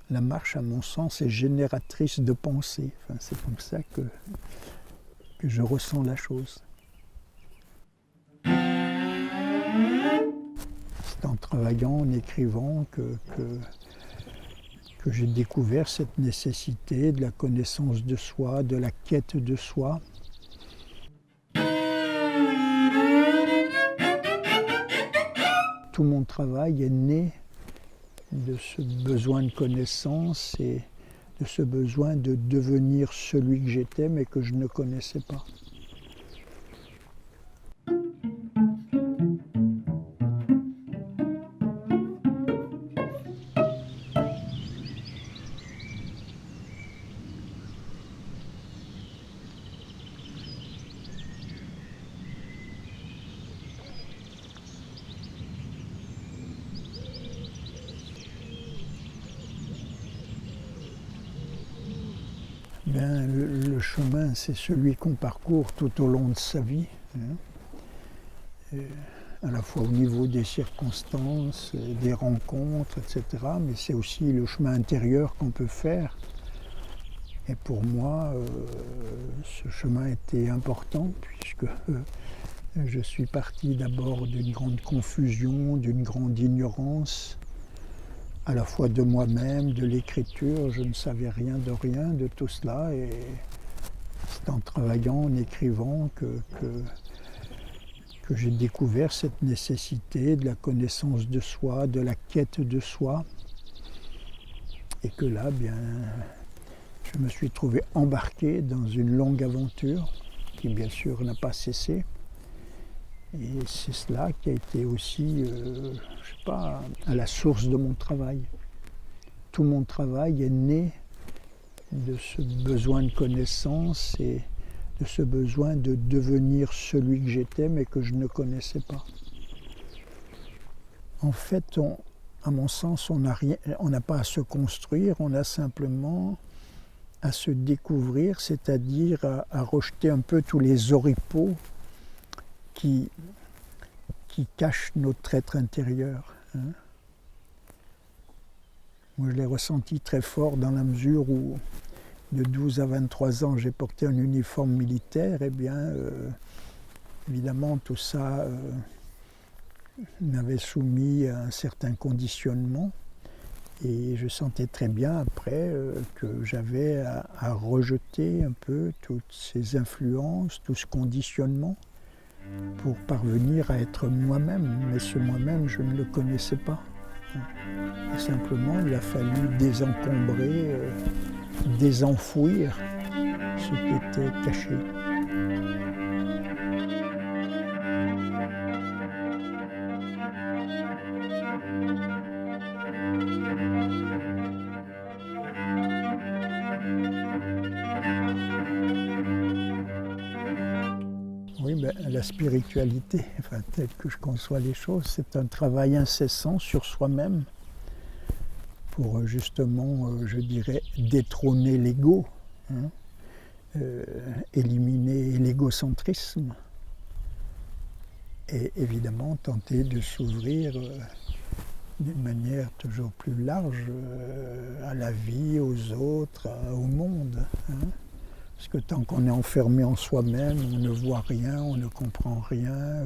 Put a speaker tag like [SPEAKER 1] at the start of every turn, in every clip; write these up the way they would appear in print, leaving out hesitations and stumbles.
[SPEAKER 1] La marche, à mon sens, est génératrice de pensée. Enfin, c'est comme ça que je ressens la chose. C'est en travaillant, en écrivant que j'ai découvert cette nécessité de la connaissance de soi, de la quête de soi. Tout mon travail est né de ce besoin de connaissance et de ce besoin de devenir celui que j'étais mais que je ne connaissais pas. Ben, le chemin, c'est celui qu'on parcourt tout au long de sa vie, hein, à la fois au niveau des circonstances, des rencontres, etc. Mais c'est aussi le chemin intérieur qu'on peut faire. Et pour moi, ce chemin était important puisque je suis parti d'abord d'une grande confusion, d'une grande ignorance, à la fois de moi-même, de l'écriture. Je ne savais rien de tout cela. Et c'est en travaillant, en écrivant que j'ai découvert cette nécessité de la connaissance de soi, de la quête de soi. Et que là, bien, je me suis trouvé embarqué dans une longue aventure qui, bien sûr, n'a pas cessé. Et c'est cela qui a été aussi, je sais pas, à la source de mon travail. Tout mon travail est né de ce besoin de connaissance et de ce besoin de devenir celui que j'étais mais que je ne connaissais pas. En fait, à mon sens, on n'a pas à se construire, on a simplement à se découvrir, c'est-à-dire à rejeter un peu tous les oripeaux qui cachent notre être intérieur. Hein. Moi, je l'ai ressenti très fort dans la mesure où, de 12 à 23 ans, j'ai porté un uniforme militaire. Eh bien, évidemment, tout ça m'avait soumis à un certain conditionnement. Et je sentais très bien après que j'avais à rejeter un peu toutes ces influences, tout ce conditionnement pour parvenir à être moi-même. Mais ce moi-même, je ne le connaissais pas. Et simplement, il a fallu désencombrer, désenfouir ce qui était caché. Oui, ben, la spiritualité, enfin, telle que je conçois les choses, c'est un travail incessant sur soi-même pour justement, je dirais, détrôner l'ego, hein, éliminer l'égocentrisme et évidemment tenter de s'ouvrir d'une manière toujours plus large à la vie, aux autres, au monde. Hein. Parce que tant qu'on est enfermé en soi-même, on ne voit rien, on ne comprend rien,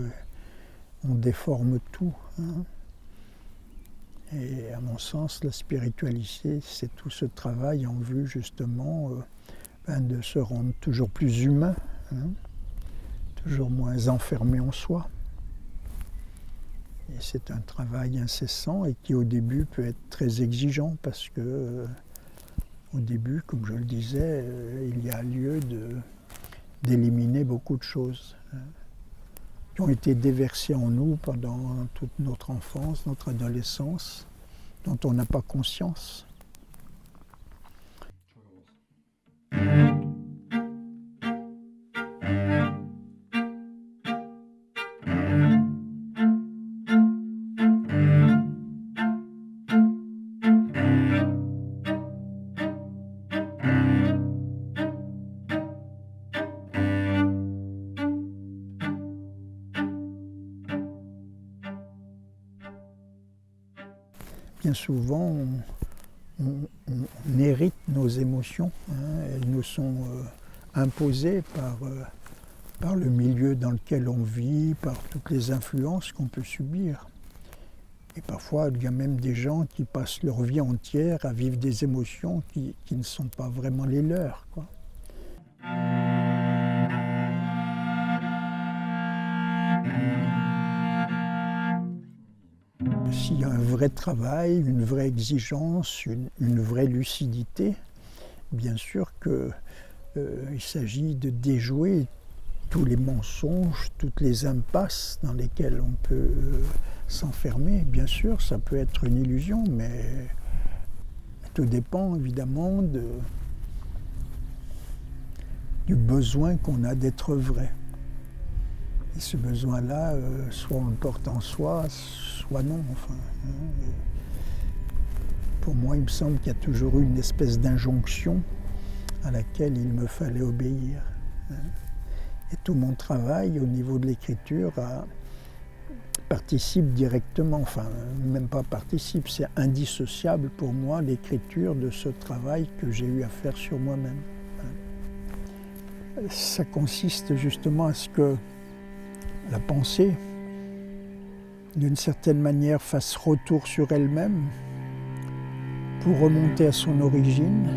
[SPEAKER 1] on déforme tout. Hein. Et à mon sens, la spiritualité, c'est tout ce travail en vue justement de se rendre toujours plus humain, hein, toujours moins enfermé en soi. Et c'est un travail incessant et qui au début peut être très exigeant parce que au début, comme je le disais, il y a lieu d'éliminer beaucoup de choses qui ont été déversées en nous pendant toute notre enfance, notre adolescence, dont on n'a pas conscience. Bien souvent, on hérite nos émotions, hein, elles nous sont imposées par le milieu dans lequel on vit, par toutes les influences qu'on peut subir. Et parfois, il y a même des gens qui passent leur vie entière à vivre des émotions qui ne sont pas vraiment les leurs, quoi. S'il y a un vrai travail, une vraie exigence, une vraie lucidité, bien sûr qu'il s'agit de déjouer tous les mensonges, toutes les impasses dans lesquelles on peut s'enfermer. Bien sûr, ça peut être une illusion, mais tout dépend évidemment du besoin qu'on a d'être vrai. Et ce besoin-là, soit on le porte en soi, soit non. Enfin, hein. Pour moi, il me semble qu'il y a toujours eu une espèce d'injonction à laquelle il me fallait obéir, hein. Et tout mon travail au niveau de l'écriture participe directement, enfin même pas participe, c'est indissociable pour moi l'écriture de ce travail que j'ai eu à faire sur moi-même. Ça consiste justement à ce que la pensée, d'une certaine manière, fasse retour sur elle-même pour remonter à son origine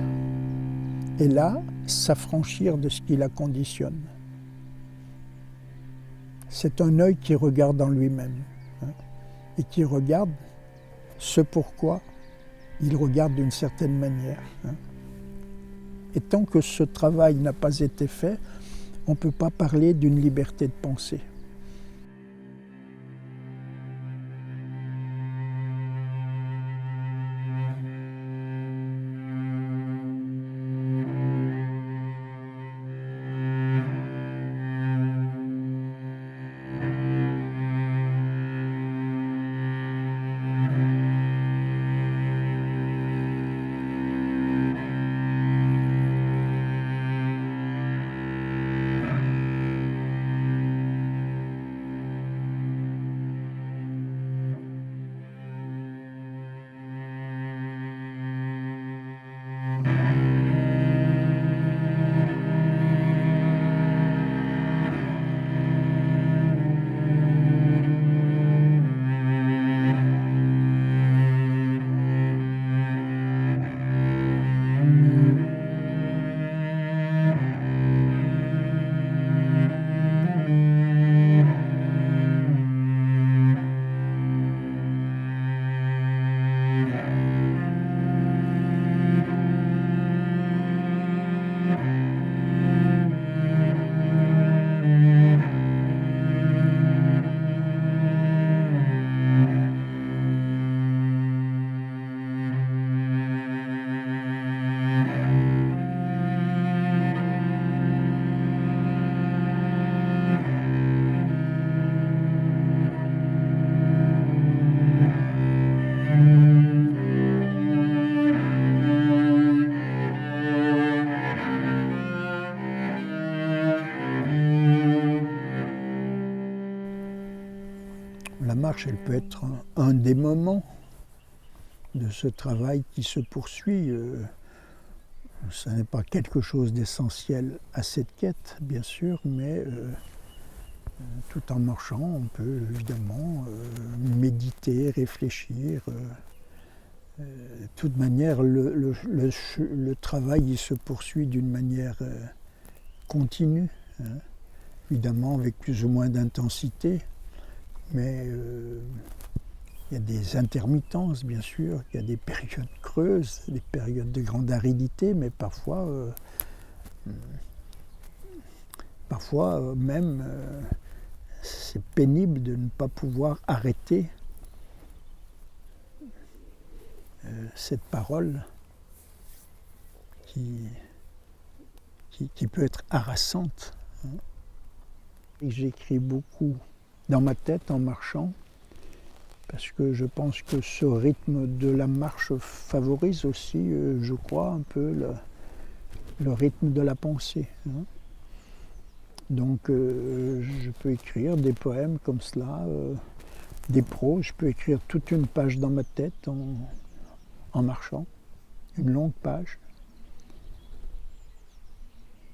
[SPEAKER 1] et là, s'affranchir de ce qui la conditionne. C'est un œil qui regarde en lui-même, hein, et qui regarde ce pourquoi il regarde d'une certaine manière, hein. Et tant que ce travail n'a pas été fait, on ne peut pas parler d'une liberté de pensée. La marche, elle peut être un des moments de ce travail qui se poursuit. Ce n'est pas quelque chose d'essentiel à cette quête, bien sûr, mais tout en marchant, on peut évidemment méditer, réfléchir. De toute manière, le travail il se poursuit d'une manière continue, hein, évidemment avec plus ou moins d'intensité. Mais il y a des intermittences, bien sûr, il y a des périodes creuses, des périodes de grande aridité, mais parfois même, c'est pénible de ne pas pouvoir arrêter cette parole qui peut être harassante, hein. Et j'écris beaucoup dans ma tête en marchant, parce que je pense que ce rythme de la marche favorise aussi, je crois, un peu le rythme de la pensée, hein. Donc je peux écrire des poèmes comme cela, des proses, je peux écrire toute une page dans ma tête en marchant. une longue page.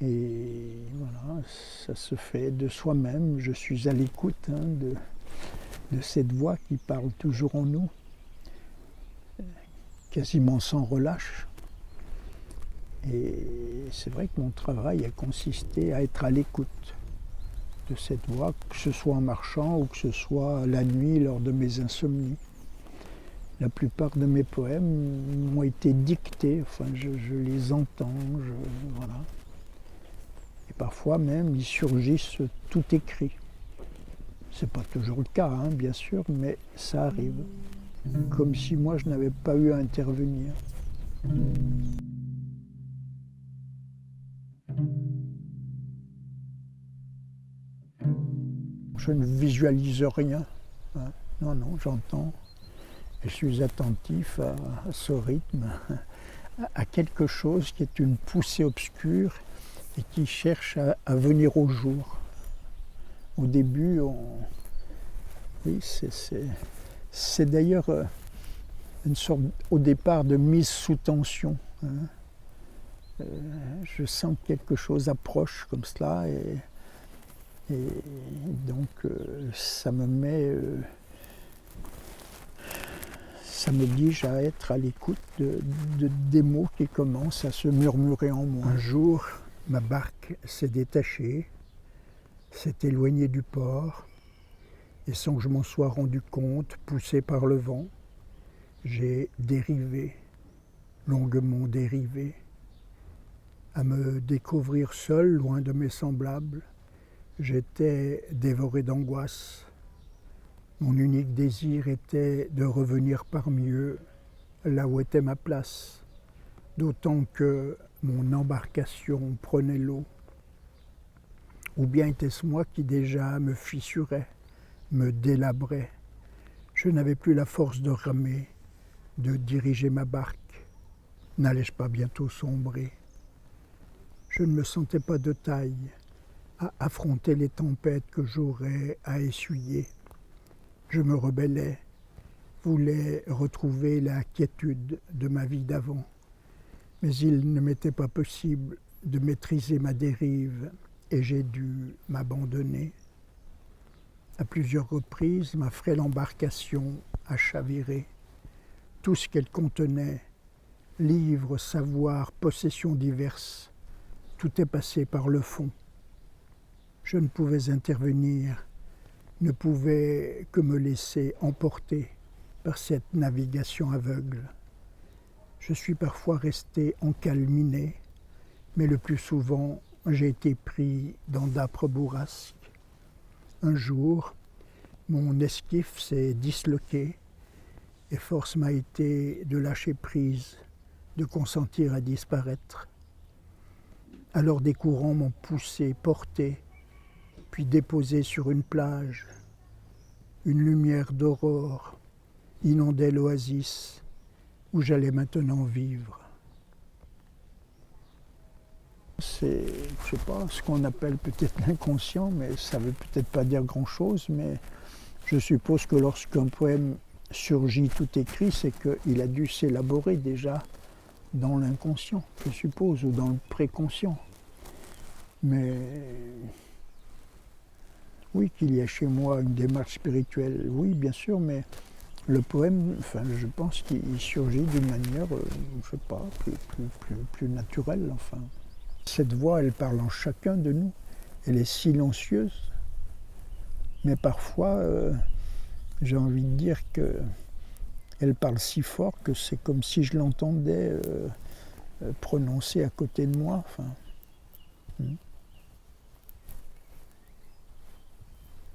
[SPEAKER 1] Et voilà, ça se fait de soi-même. Je suis à l'écoute de cette voix qui parle toujours en nous, quasiment sans relâche. Et c'est vrai que mon travail a consisté à être à l'écoute de cette voix, que ce soit en marchant ou que ce soit la nuit lors de mes insomnies. La plupart de mes poèmes m'ont été dictés, enfin je les entends, voilà. Et parfois même ils surgissent tout écrits. C'est pas toujours le cas, hein, bien sûr, mais ça arrive. Comme si moi je n'avais pas eu à intervenir. Je ne visualise rien. Hein. Non, non, j'entends. Je suis attentif à ce rythme, à quelque chose qui est une poussée obscure et qui cherche à venir au jour. Au début, oui, c'est d'ailleurs une sorte, au départ, de mise sous tension. Hein. Je sens que quelque chose approche comme cela et donc ça me met... ça m'oblige à être à l'écoute des mots qui commencent à se murmurer en moi. Un jour, ma barque s'est détachée, s'est éloignée du port, et sans que je m'en sois rendu compte, poussé par le vent, j'ai dérivé, longuement dérivé, à me découvrir seul, loin de mes semblables. J'étais dévoré d'angoisse. Mon unique désir était de revenir parmi eux, là où était ma place, d'autant que mon embarcation prenait l'eau. Ou bien était-ce moi qui déjà me fissurais, me délabrais. Je n'avais plus la force de ramer, de diriger ma barque. N'allais-je pas bientôt sombrer? Je ne me sentais pas de taille à affronter les tempêtes que j'aurais à essuyer. Je me rebellais, voulais retrouver la quiétude de ma vie d'avant. Mais il ne m'était pas possible de maîtriser ma dérive et j'ai dû m'abandonner. À plusieurs reprises, ma frêle embarcation a chaviré. Tout ce qu'elle contenait, livres, savoirs, possessions diverses, tout est passé par le fond. Je ne pouvais intervenir, ne pouvais que me laisser emporter par cette navigation aveugle. Je suis parfois resté encalminé, mais le plus souvent, j'ai été pris dans d'âpres bourrasques. Un jour, mon esquif s'est disloqué et force m'a été de lâcher prise, de consentir à disparaître. Alors des courants m'ont poussé, porté, puis déposé sur une plage. Une lumière d'aurore inondait l'oasis où j'allais maintenant vivre. C'est, je sais pas, ce qu'on appelle peut-être l'inconscient, mais ça veut peut-être pas dire grand-chose, mais je suppose que lorsqu'un poème surgit tout écrit, c'est qu'il a dû s'élaborer déjà dans l'inconscient, je suppose, ou dans le préconscient. Mais oui, qu'il y a chez moi une démarche spirituelle, oui, bien sûr, mais le poème, enfin, je pense qu'il surgit d'une manière, je sais pas, plus naturelle, enfin. Cette voix, elle parle en chacun de nous, elle est silencieuse, mais parfois, j'ai envie de dire qu'elle parle si fort que c'est comme si je l'entendais prononcer à côté de moi, enfin.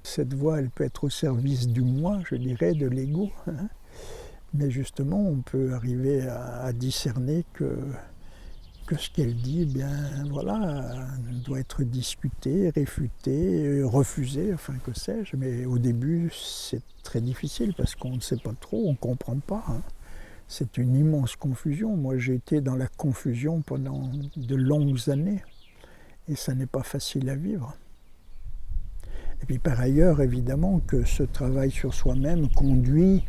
[SPEAKER 1] Cette voix, elle peut être au service du moi, je dirais, de l'ego. Hein. Mais justement, on peut arriver à discerner que ce qu'elle dit, eh bien, voilà, doit être discuté, réfuté, refusé, enfin, que sais-je. Mais au début, c'est très difficile parce qu'on ne sait pas trop, on ne comprend pas. Hein. C'est une immense confusion. Moi, j'ai été dans la confusion pendant de longues années et ça n'est pas facile à vivre. Et puis par ailleurs, évidemment, que ce travail sur soi-même conduit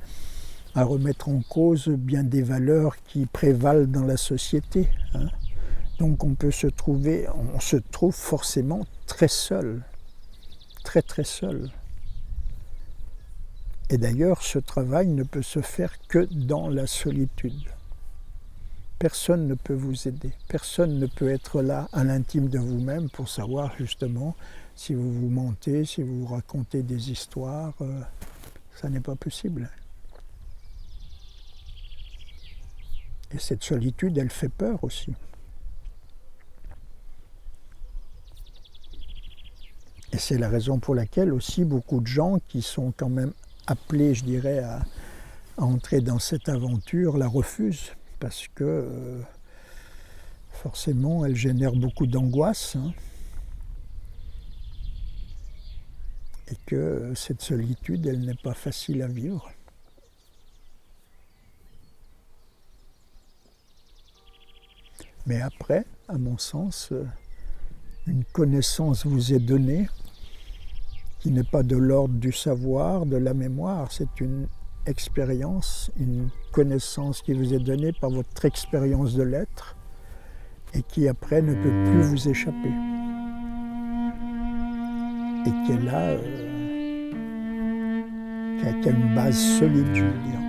[SPEAKER 1] à remettre en cause bien des valeurs qui prévalent dans la société. Hein. Donc on se trouve forcément très seul, très très seul. Et d'ailleurs, ce travail ne peut se faire que dans la solitude. Personne ne peut vous aider, personne ne peut être là à l'intime de vous-même pour savoir justement si vous vous mentez, si vous vous racontez des histoires, ça n'est pas possible. Et cette solitude, elle fait peur aussi. Et c'est la raison pour laquelle aussi beaucoup de gens qui sont quand même appelés, je dirais, à entrer dans cette aventure la refusent. Parce que forcément, elle génère beaucoup d'angoisse. Hein, et que cette solitude, elle n'est pas facile à vivre. Mais après, à mon sens, une connaissance vous est donnée qui n'est pas de l'ordre du savoir, de la mémoire, c'est une expérience, une connaissance qui vous est donnée par votre expérience de l'être et qui après ne peut plus vous échapper. Et qui est là, qui a une base solide, je veux dire.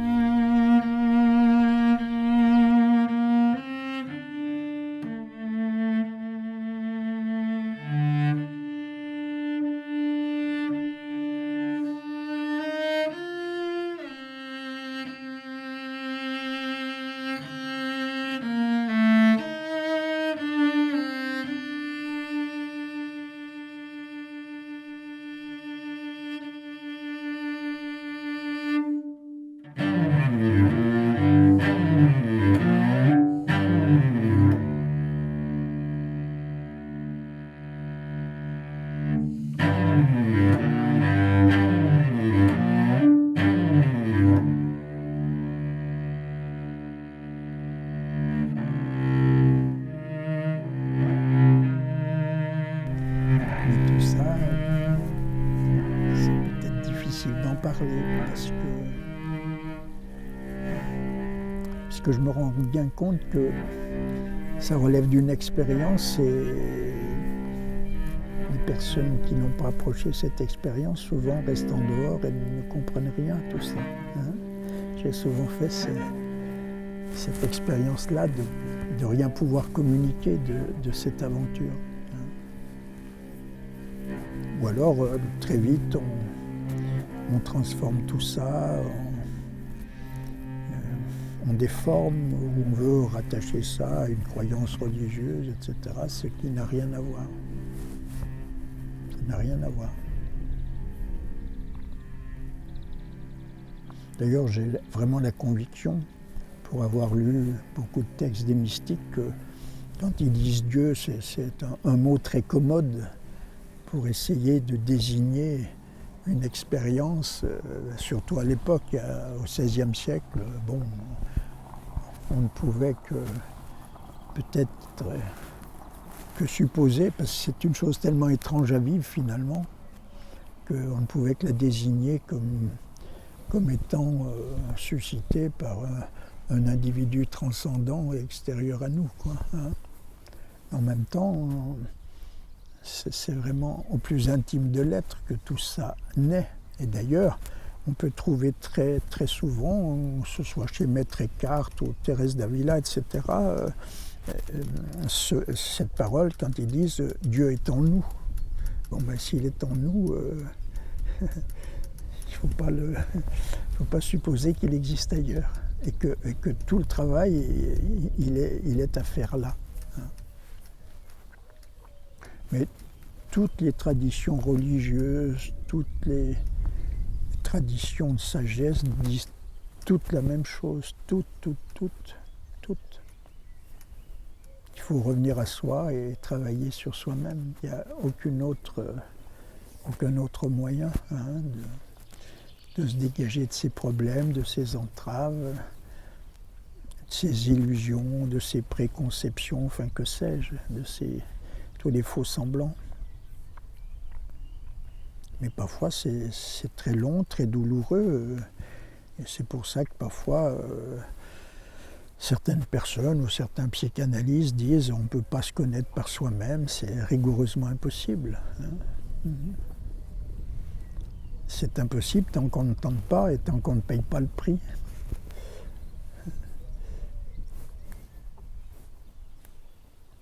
[SPEAKER 1] Parce que je me rends bien compte que ça relève d'une expérience et les personnes qui n'ont pas approché cette expérience souvent restent en dehors et ne comprennent rien à tout ça. Hein. J'ai souvent fait cette expérience-là de rien pouvoir communiquer de cette aventure. Hein. Ou alors, très vite, on transforme tout ça en des formes où on veut rattacher ça à une croyance religieuse, etc., ce qui n'a rien à voir. Ça n'a rien à voir. D'ailleurs, j'ai vraiment la conviction, pour avoir lu beaucoup de textes des mystiques, que quand ils disent Dieu, c'est un mot très commode pour essayer de désigner une expérience, surtout à l'époque, au XVIe siècle. Bon, on ne pouvait que peut-être que supposer, parce que c'est une chose tellement étrange à vivre finalement, qu'on ne pouvait que la désigner comme étant suscitée par un individu transcendant et extérieur à nous, quoi, hein. En même temps, c'est vraiment au plus intime de l'être que tout ça naît. Et d'ailleurs, on peut trouver très, très souvent, que ce soit chez Maître Eckhart ou Thérèse d'Avila, etc., cette parole quand ils disent « Dieu est en nous ». Bon, ben s'il est en nous, il ne faut pas supposer qu'il existe ailleurs. Et que tout le travail, il est à faire là. Mais toutes les traditions religieuses, toutes les traditions de sagesse disent toutes la même chose, toutes. Il faut revenir à soi et travailler sur soi-même. Il n'y a aucun autre moyen, hein, de se dégager de ses problèmes, de ses entraves, de ses illusions, de ses préconceptions, enfin que sais-je, de tous les faux semblants. Mais parfois c'est très long, très douloureux. Et c'est pour ça que parfois, certaines personnes ou certains psychanalystes disent on ne peut pas se connaître par soi-même, c'est rigoureusement impossible. Hein. C'est impossible tant qu'on ne tente pas et tant qu'on ne paye pas le prix.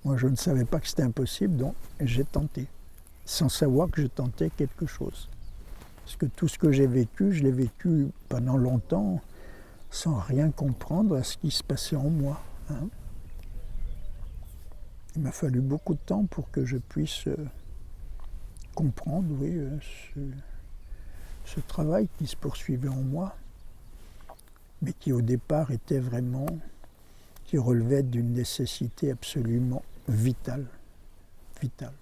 [SPEAKER 1] Moi, je ne savais pas que c'était impossible, donc j'ai tenté, sans savoir que je tentais quelque chose. Parce que tout ce que j'ai vécu, je l'ai vécu pendant longtemps, sans rien comprendre à ce qui se passait en moi. Hein. Il m'a fallu beaucoup de temps pour que je puisse comprendre, oui, ce travail qui se poursuivait en moi, mais qui au départ était vraiment, qui relevait d'une nécessité absolument vitale, vitale.